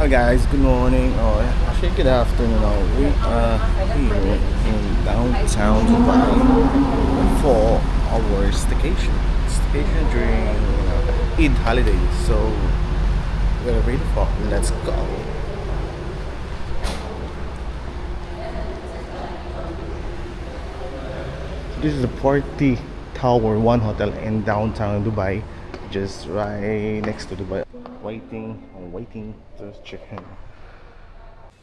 Hi guys, good morning or actually good afternoon. We are here in downtown Dubai for our staycation during Eid holiday. So we're ready for let's go. This is the Party Tower 1 hotel in downtown Dubai, just right next to Dubai. Waiting to check in.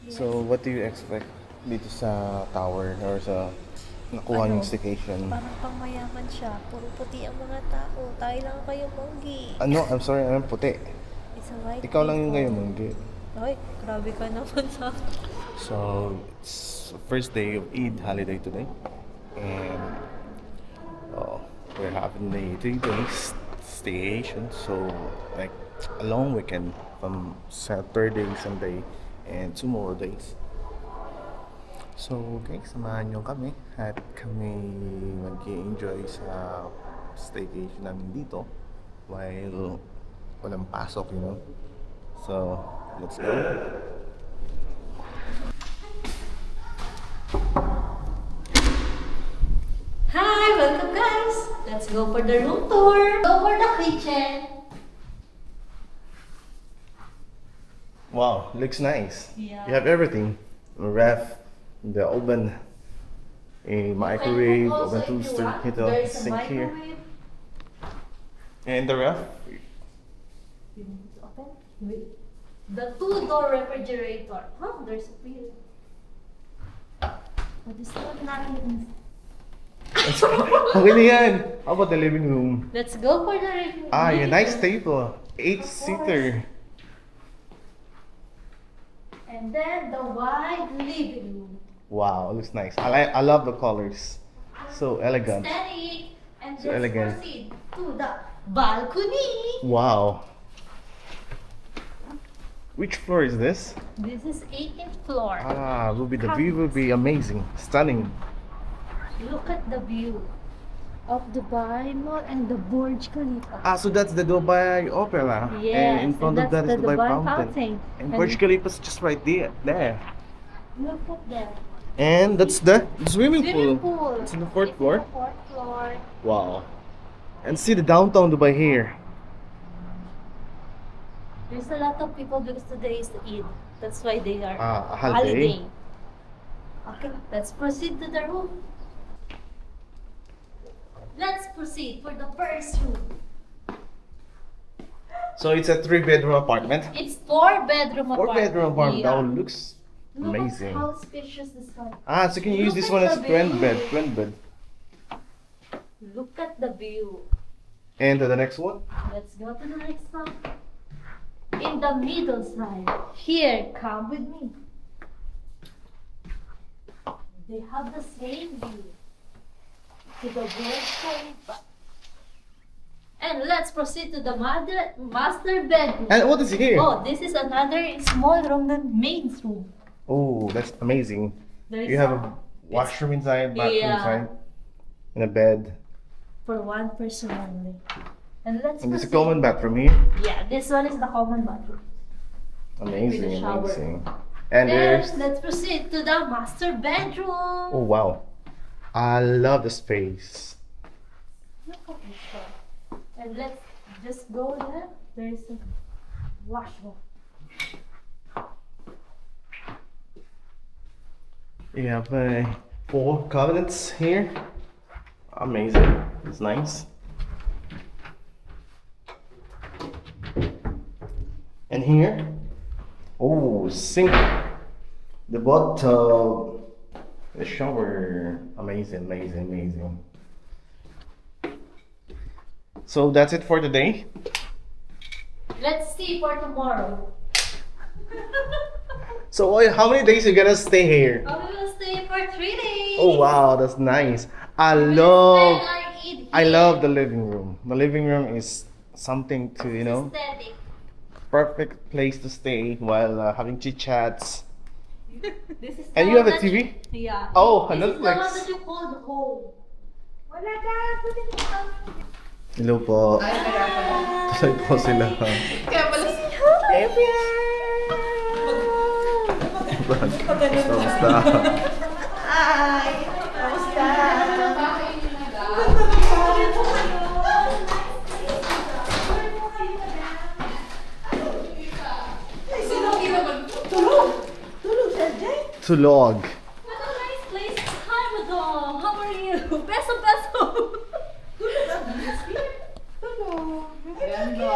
So, what do you expect dito sa tower or sa nakuha yung staycation? Parang pangmayaman siya. Puro puti ang mga tao. Tayo lang kayo monggi. Ano? I'm sorry, I'm puti. It's a white Ikaw lang yung people. kayo monggi. Ay, grabe ka naman sa... So, it's the first day of Eid holiday today. And we're having the 3 days staycation. So, like a long weekend from Saturday, Sunday, and 2 more days. So guys, samahan nyo kami at kami mag-i-enjoy sa staycation namin dito while walang pasok, you know. So, let's go. Hi! Welcome guys! Let's go for the room tour. Go for the kitchen. Wow, looks nice. Yeah. You have everything. A ref, the oven, a microwave, oven toaster, kettle, There's a sink here. microwave. And the ref? You want it to open? Wait. The 2-door refrigerator. Huh? There's a pill. What is that? Okay na yan. How about the living room? Let's go for the living room. Ah, a nice table. 8-seater. And then the wide living room. Wow, looks nice. I love the colors. So elegant. Aesthetic. And So let's elegant. proceed to the balcony. Wow. Which floor is this? This is 18th floor. Ah, the view will be amazing. Stunning. Look at the view of Dubai Mall and the Burj Khalifa. Ah, so that's the Dubai Opera. Yes, And in front of and that that's is the Dubai Dubai Fountain. Fountain. And Burj Khalifa is just right there. Look at that. And that's the swimming Swimming pool. pool. It's in the 4th It's floor. in the 4th floor. Wow. And see the downtown Dubai here. There's a lot of people because today is the Eid. That's why they are A holiday. Okay, let's proceed to the room. Let's proceed for the first room. So it's a 3-bedroom apartment. It's 4-bedroom apartment. 4-bedroom apartment. Yeah. That looks Look at amazing. how spacious this one. Ah, so you can use Look this at one as the twin view. bed. Twin bed. Look at the view. And the next one. Let's go to the next one. In the middle side. Here, come with me. They have the same view to the Burj Khalifa. And let's proceed to the master bedroom. And what is here? Oh, this is another small room than maid's room. Oh, that's amazing. There's You have a washroom inside, bathroom Yeah. inside, and a bed. For one person only. And let's And there's a proceed. common bathroom here. Yeah, this one is the common bathroom. Amazing, With a shower. amazing. And Then there's let's proceed to the master bedroom. oh wow, I love the space. Look at this one. And let's just go there. There is a washroom. You have 4 cabinets here. Amazing. It's nice. And here, oh, sink, the bathtub, the shower. Amazing, amazing, amazing. So that's it for today. Let's see for tomorrow. So how many days you gonna stay here? We will stay for 3 days. Oh wow, that's nice. I Spend love our Eid I here. love the living room. The living room is something to, you know, Aesthetic. perfect place to stay while having chit chats. This is And the you have one a that TV? Yeah. Oh, this Netflix. is the one that you called home. Wala ka. Pwede mo kami. Hello po. Ay, kaya pala. Tuloy po sila. Kaya pala. Everyone! Kamusta? Hi! Kamusta? Tulog! Tulog, Sergey? Tulog. What a nice place. Hi, madam. How are you? Peso, peso. Tulog. Ganda.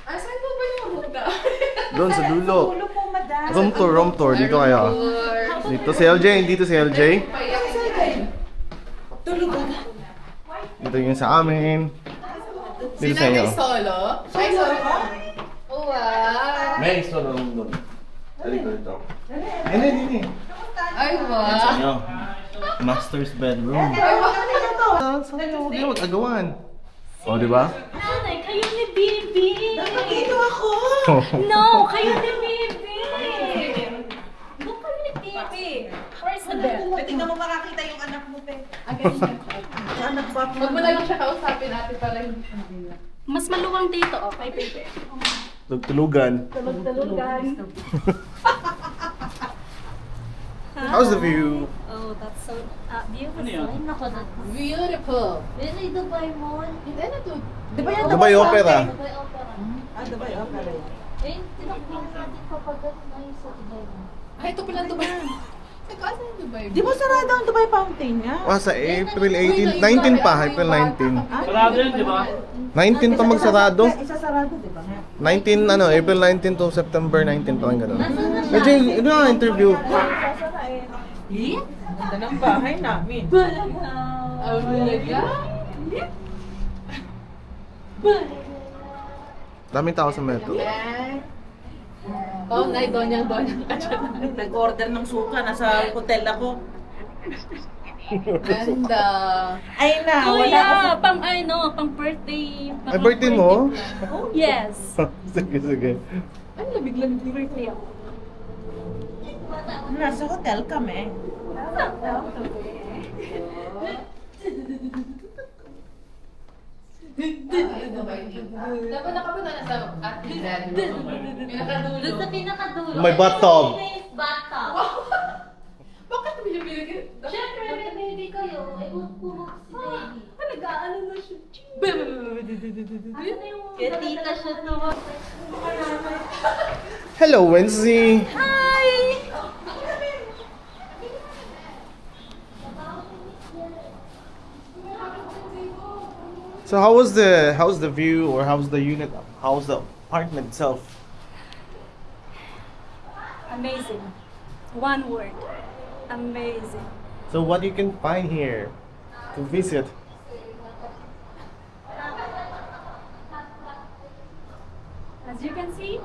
Asan mo ba yung ruta? Doon sa dulo. Tulog po, madam. Room tour. Dito kaya. Dito si LJ. Dito si LJ. Tulog agad. Dito yung sa amin. Dito sa inyo. Solo? Ay, solo ka? Oh, wow. May solo room doon. Dali ko dito. Hindi. Ay, Sa wow. inyo. Master's bedroom. Saan mo? Hindi mo mag-agawan. O, di ba? Nanay, kayo ni Bibi. Dito ako. No, kayo ni Bibi. No, kayo ni Bibi. Where's the bed? Tingnan mo makakita yung anak mo, pe. Again, Yung anak ba? Huwag mo na lang siya kausapin natin para hindi siya mabila. Mas maluwang dito, oh, kay Bibi. Tulugan. Tulog-tulugan. How's the view? Oh, that's so beautiful. Ay, nako, that's Beautiful. really Dubai Mall. Hindi na to. Di ba yan? Dubai Opera. Dubai Opera. Ah, Dubai Opera. Eh, tinakbong natin papagat na yung sa Dubai Mall. Ay, ito pala Dubai. Teka, asan yung Dubai? Di ba sarado ang Dubai Fountain nga? Sa April 18. 19 pa. April 19. Sarado yun, di ba? 19 pa magsarado. Isa sarado, di ba nga? 19, April 19 to September 19 pa lang gano'n. Medyo, ito na interview. Eh? Ganda ng bahay namin. Oh, talaga? Daming tao sa metro. Oh, nay, donyang ka dyan. Nag-order ng suka, nasa hotel ako. Ganda. Ay na, wala Kuya, ka. pang birthday. Ay, birthday mo? Oh, yes. Sige. Ano, labig-labig. Birthday ako. Nasa hotel kami. Dapat nakapunta na sa Atilan. Pinakadulo. Doon sa pinakadulo. May bathtub. May bathtub. Bakit mo yung binigyan? Siyempre, may baby kayo. Ay, pumuk si baby. Nag-aano na siya. Ano na yung Kaya tita siya to? Hello, Wednesday. Hi! So how's the view, or how's the unit, how's the apartment itself? Amazing. One word. Amazing. So what you can find here to visit? As you can see,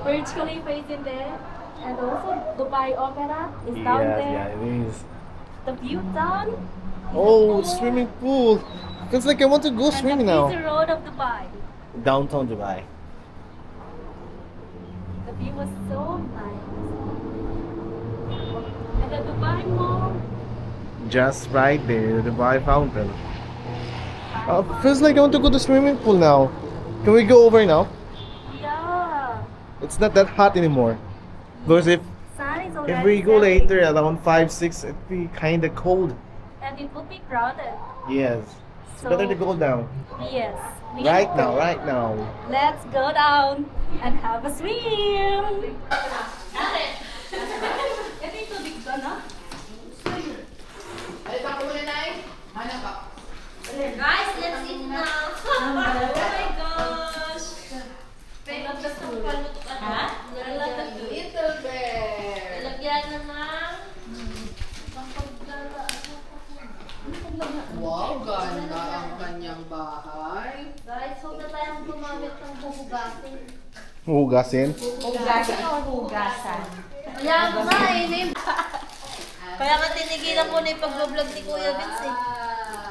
Burj Khalifa is in there. And also Dubai Opera is down Yeah, there. it is. The view down. Oh, swimming pool. Feels like I want to go And swimming the now. busy road of Dubai. Downtown Dubai. The view was so nice. And the Dubai Mall. Just right there, the Dubai fountain. Feels like I want to go to swimming pool now. Can we go over now? Yeah. It's not that hot anymore. Because if Sun is already we go setting. later around 5, 6, it'd be kind of cold. And it would be crowded. Yes. It's better to go down. Yes. we Right should now, go. right now. Let's go down and have a swim. Ito yung tubig ko, no? Ay, baka muna na eh. Mana ka? Guys, let's eat now. Oh my gosh. I love the food. Ha? I love the food. Little bear. Lagyan na ng Wow, ganda ang kanyang bahay. guys, huwag na tayong gumamit ng huhugasin. Hugasin. Hugasan o hugasan? Kaya nga eh, name. Kaya nga tinigilan ko na yung pag-vlog ni Kuya Vince eh.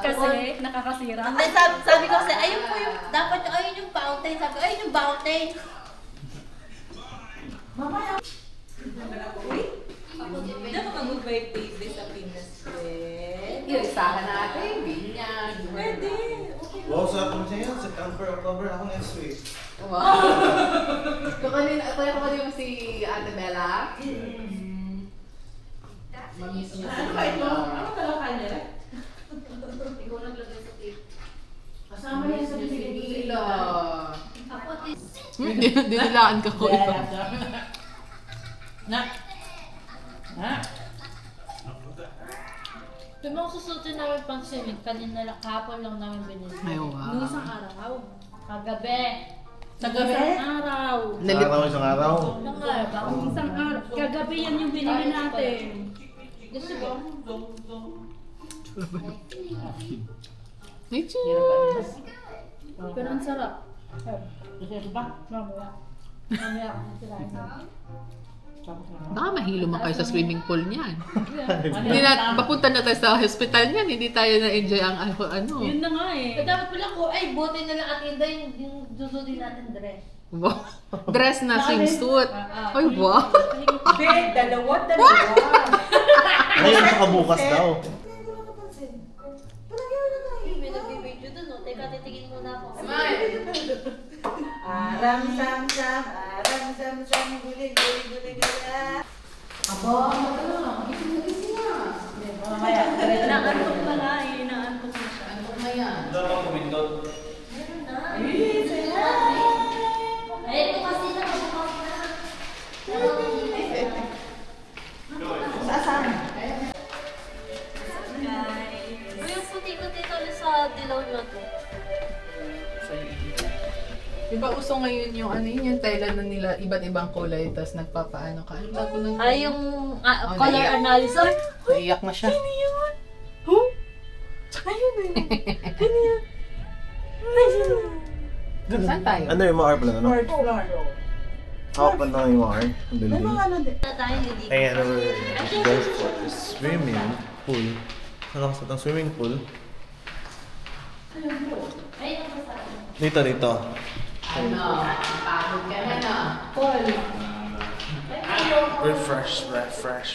Kasi nakakasira. Hindi, sabi ko kasi, ayun po yung, dapat ayun yung fountain. Sabi ko, ayun yung fountain. Hindi ako mag-birthday sa Pinas. Irisahan natin, binyag. Pwede. Wow, sarap mo siya yan. September, October, ako next week. Wow. Kanina, kaya ko yung si Ate Bella. Mamiss niya sa ito. Ano talaga niya? Ikaw naglagay sa tape. Kasama niya sa Pilipinas. Ako din. Dinilaan ka ko ito. Na. Yung mga susutin namin pang swimming, kanina lang, kahapon lang namin binili. Ay, wow. Nung isang araw. Kagabi. Sa gabi? Isang araw. Isang araw. Isang araw. Isang araw. Kagabi yan yung binili natin. Gusto mo? Ay, cheers! Pero ang sarap. Gusto ba? Mamaya. Mamaya ako sirahin mo. Baka mahilo man kayo sa swimming pool niyan. Hindi na, papunta na tayo sa hospital niyan, hindi tayo na-enjoy ang ano. Yun na nga eh. Dapat pala ko, ay, buti na lang atinda yung susutin natin dress. Wow. Dress na swimsuit. Ay, wow. Hindi, dalawa. Ngayon, saka bukas daw. May nagbibideo dun, no? Teka, titigin muna ako. Aram sam sam, guli. Inaantok pala eh, inaantok na siya. Ano na yan? Ay, ito kasi na bukas na. Uy, yung puti ko dito ulit sa dilaw nyo to. Diba uso ngayon yung ano yun, yung Thailand na nila iba't ibang kulay, tapos nagpapaano ka. Ano ba ko nang... Ay, yung Oh, color naiyak. analysis. Naiyak na siya. Saan tayo? Ano yung mga pala? Ano? Hawak pa na yung mga ang building. Na tayo hindi. Ayan, guys, for the swimming pool. Nakakasat ang swimming pool. Ay, yung basta. Dito. Ano? Pagod ka na, no? Refresh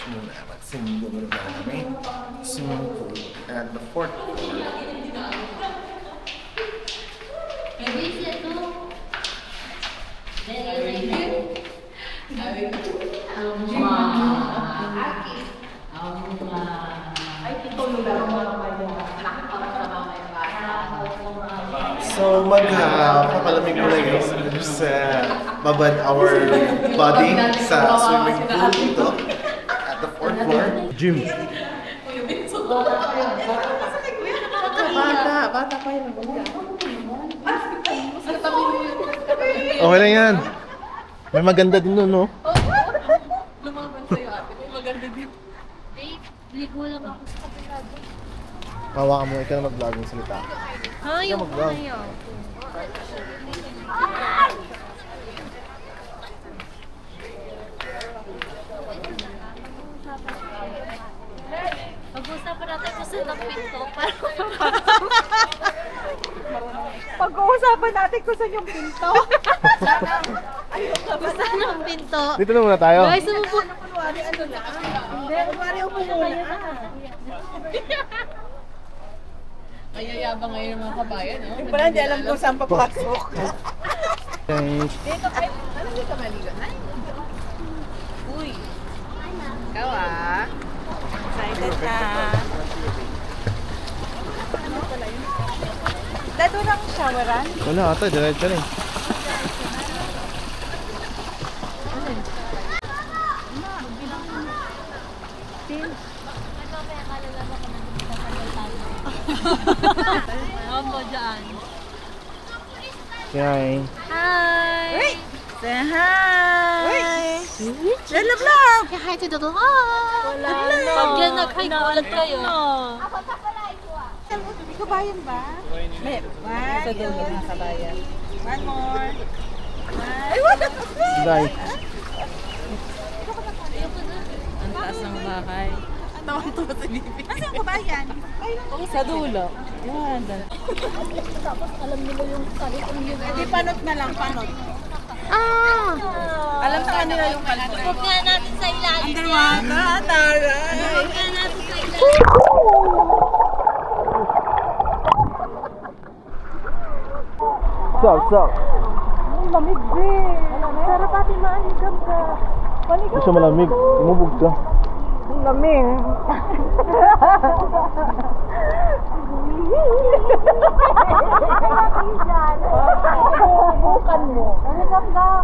muna. Mag-swimming muna kami. Swimming pool at the fourth floor. May busy ito. So magpapalamig muna guys sa babad our body sa swimming pool dito at the fourth floor. Gym. Bata pa yun. Okay lang yan. May maganda din nun, no? Lumaban sa'yo ate. May maganda din. Babe, ligo lang ako sa kapilado. Hawakan mo, ikaw na mag-vlog ng salita. Yung mag-vlog. Pag-usapan natin kung saan ang pinto para Pag-uusapan natin kung saan yung pinto. kung saan ang pinto. Dito na muna tayo. Guys, sumupo. Hindi, kunwari upo muna. Mayayabang ngayon ng mga kabayan, no? Yung pala, hindi alam kung saan papasok. Thanks. Alam niyo ka maligo? Uy! Ikaw ah! Excited na. Dito lang showeran? Wala ata, diretso na eh. Mambo dyan. Hi. Hi! Say hi! Lala vlog! Say hi to the vlog! Wala na. Pag yan nag-hi, kulat kayo. Kabayan ba? May. Sa dulo ng kabayan. One more. Ay, wala! Bye. Ang taas ng bahay. Tawan-tawa sa bibi. Nasaan yung kabayan? Sa dulo. Yan. Hindi, panot na lang, panot. Alam sa kanila yung kalpo. Huwag nga natin sa ilalim yan. Underwater, Tara! Huwag nga natin sa ilalim. Sup? malamig, be. Sarap pati maaligam ka. Hindi siya malamig. Umubog ka. Ang lamig. Bukan mo.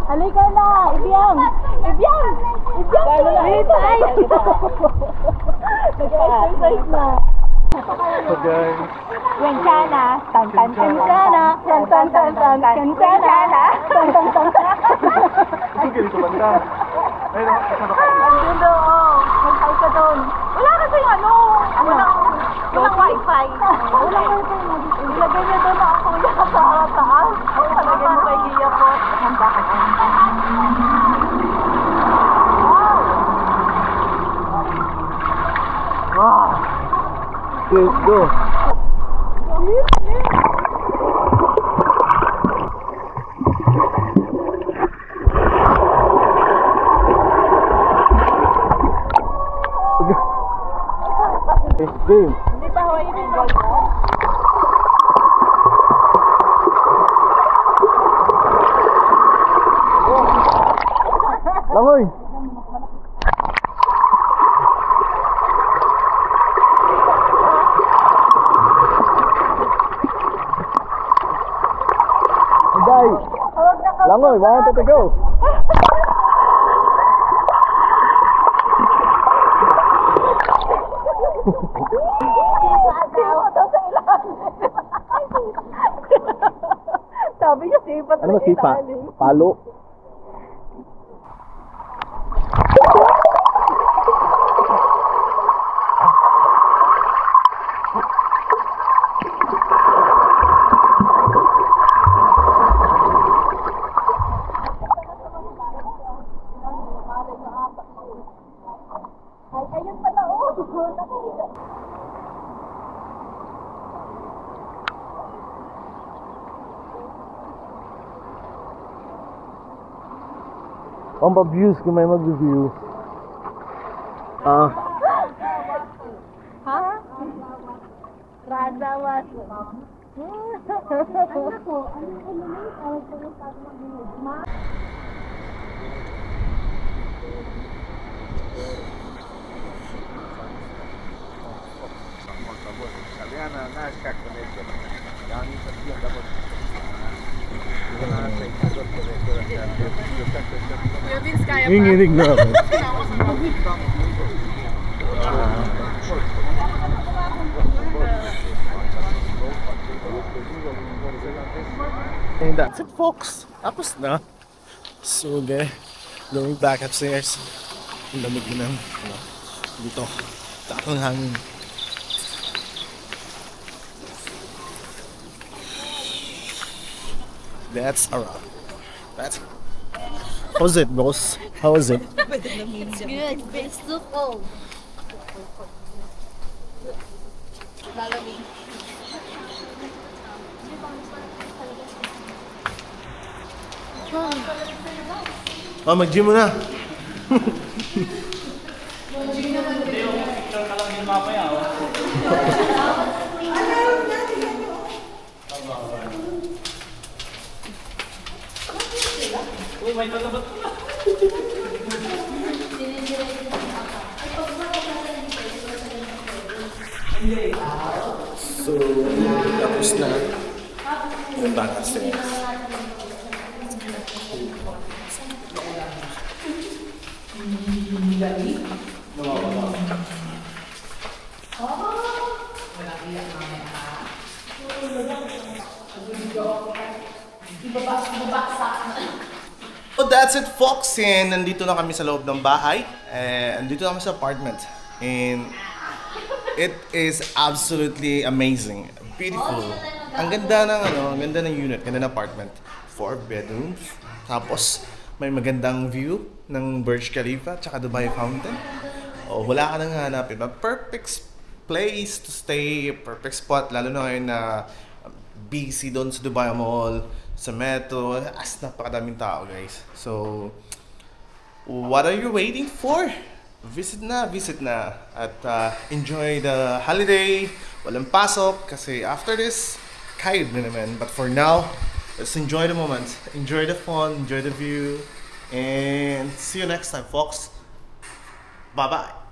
Halika na. Ibiyang. Ibiyang. Ibiyang. Nag-exercise na. So guys, Wencana. Tan tan kencana. Tan tan tan tan kencana. Tan tan tan tan. ito ganito banda. Ayun ako, kasama ka. Andun doon. Mag-hi ka doon. Wala kasing walang wifi. Walang wifi mo. Ilagay niya doon ang kuya sa taas. Ilagay mo kay Gia po. Handa ka doon. Wow! Let's go! Game! Hindi pa Hawaii yung goal mo? Langoy! Guys! Langoy, 1, 2, 3, go! Sabi niya sipat Ano ba sipa? Palo? Ayun pala, oh. Ang views kung may mag-review. Ha? Radawas. Nginginig na ako. And that's it, folks. Tapos na. So, okay. Going back upstairs. Ang lamig na ng dito. Takong hangin. That's a wrap. That's how's it, boss? How is it? It's good, but it's too cold. Lalamig. Oh, mag-gym mo na. So, tapos na. Yung back upstairs. So that's it, folks, and nandito na kami sa loob ng bahay. Nandito na kami sa apartment. And it is absolutely amazing. Beautiful. Ang ganda ng ang ganda ng unit, ganda ng apartment. 4 bedrooms. Tapos may magandang view ng Burj Khalifa tsaka Dubai Fountain. Oh, wala ka nang hanapin. Perfect place to stay, perfect spot lalo na ngayon na busy doon sa Dubai Mall, sa metro. Napakadaming tao, guys. So, what are you waiting for? Visit na at enjoy the holiday. Walang pasok kasi after this, kayod na naman. But for now, Let's enjoy the moment, enjoy the fun, enjoy the view, and see you next time, folks. Bye bye.